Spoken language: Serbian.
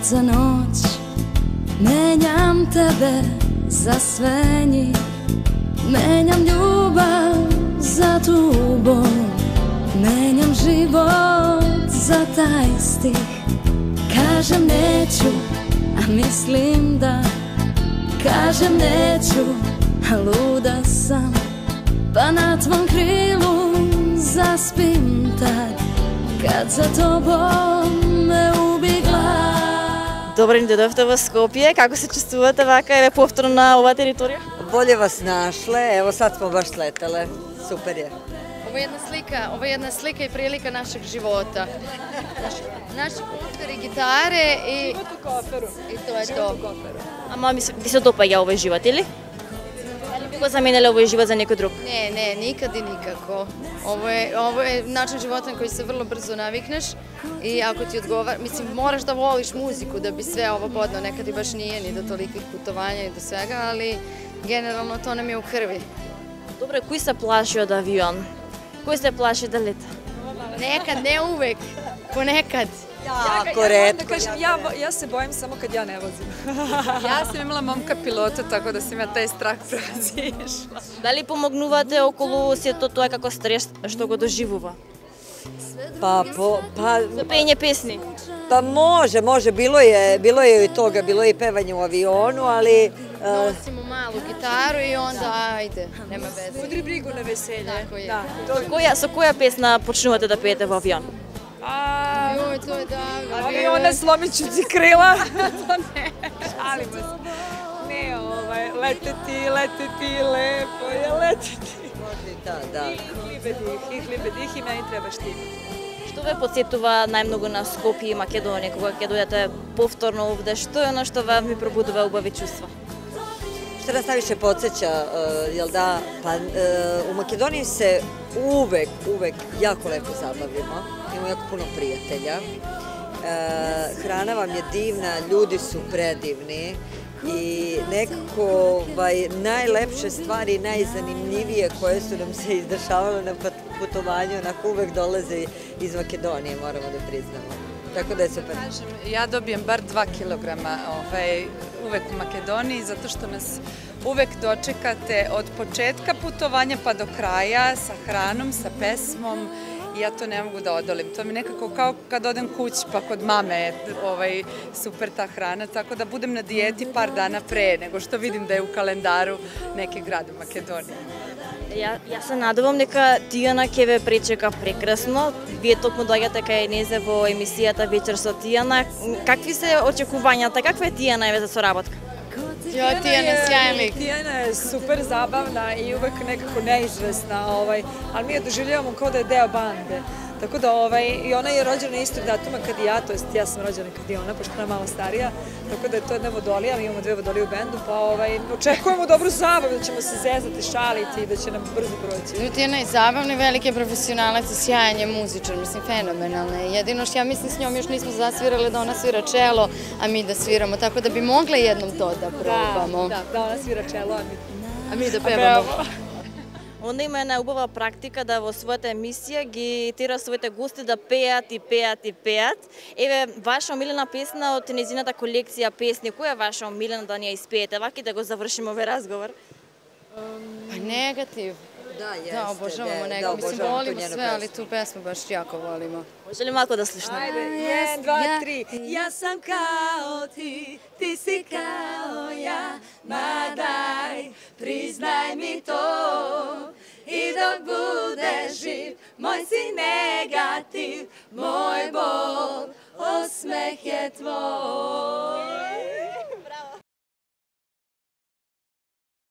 za noć, menjam tebe za sve njih, menjam ljubav za tu bol, menjam život za taj stih. Kažem neću, a mislim da, kažem neću, a luda sam, pa na tvom krilu zaspim tad, kad za tobom me ubi glad. Добре ни дојдовте во Скопје. Како се чувствувате вака еве повторно на оваа територија? Bolje vas našle, evo sad smo baš sletele, super je. Ovo je jedna slika i prilika našeg života. Naši kompjuteri, gitare i to je to. Ама ви се допаѓа овој живот, или? Дали би го замениле овој живот за некој друг? Ne, nikad i nikako. Ovo je način života na koji se vrlo brzo navikneš i ako ti odgovara, mislim, moraš da voliš muziku da bi sve ovo podno, nekad i baš nije ni do tolikih putovanja i do svega, ali generalno to nam je u krvi. Добре, кој се плаши од авион? Кој се плаши да лета? Nekad, ne uvek, ponekad. Jako retko. Ja se bojim samo kad ja ne vozim. Ja sam imala momka pilota, tako da sam ja taj strah prevazišla. Дали помогнувате околу сето тоа како стрес што го доживува? За пење песни? Pa može, bilo je i toga, bilo je i pevanje u avionu, ali... Nosimo malu gitaru i onda ajde, nema veze. Udri brigu na veselje. Tako je. Со која песна почнувате да пеете во авион? Joj, to je davno. Aviona slomit ću ti krila. To ne, šalimo se. Ne, leteti, lepo je leteti. Da. Ih libe dih i meni trebaš ti. Што ве подсетува најмногу на Скопје и Македонија кога ќе дојдете повторно овде? Што е оно што ви пробудува убави чувства? Što nas najviše podsjeća, jel da, pa u Makedoniji se uvek jako lepo zabavimo, imamo jako puno prijatelja, hrana vam je divna, ljudi su predivni i nekako najlepše stvari, najzanimljivije koje su nam se izdešavale na putovanju, onako uvek dolaze iz Makedonije, moramo da priznamo. Tako da je super. Ja dobijem bar 2 kilograma uvek u Makedoniji, zato što nas uvek dočekate od početka putovanja pa do kraja sa hranom, sa pesmom i ja to ne mogu da odolim. To mi nekako kao kad odem kući pa kod mame je super ta hrana, tako da budem na dijeti par dana pre nego što vidim da je u kalendaru neki grad u Makedoniji. Ја се надевам дека Тијана ќе ве пречека прекрасно. Вие токму доаѓате кај незе во емисијата Вечер со Тијана. Какви се очекувањата? Каква е Тијана еве за соработка? Tijana je sjajan lik. Tijana je super zabavna i uvek nekako neizvesna, ali mi je doživljavamo kao da je deo bande. Tako da i ona je rođena istog datuma kad i ja, to jest ja sam rođena kad i ona, pošto ona je malo starija, tako da je to jedna vodolija, mi imamo 2 vodolije u bendu, pa očekujemo dobru zabavu, da ćemo se zezati, šaliti i da će nam brzo proći. Tijana je zabavna i veliki profesionalac i sjajan je muzičar, mislim, fenomenalna je. Jedino što ja mislim s njom još nismo zasvirali da ona svira čelo, a mi da sviramo, tako da bi mogle jednom to da probamo. Da ona svira čelo, a mi da pevamo. Онда има една убава практика да во својата емисија ги тера своите гости да пеат и пеат и пеат. Еве, ваша омилена песна од незината колекција песни, која е ваша омилена да ни ја испеете? Ваки да го завршиме овој разговор. Negativ. Da, obožavamo Negativ. Mislim, volimo sve, ali tu pesmu baš jako volimo. Može li malko da slušamo? Ajde, 1, 2, 3. Ja sam kao ti, ti si kao ja, ma daj, priznaj mi to. I dok budeš živ, moj si negativ, moj bol, osmeh je tvoj.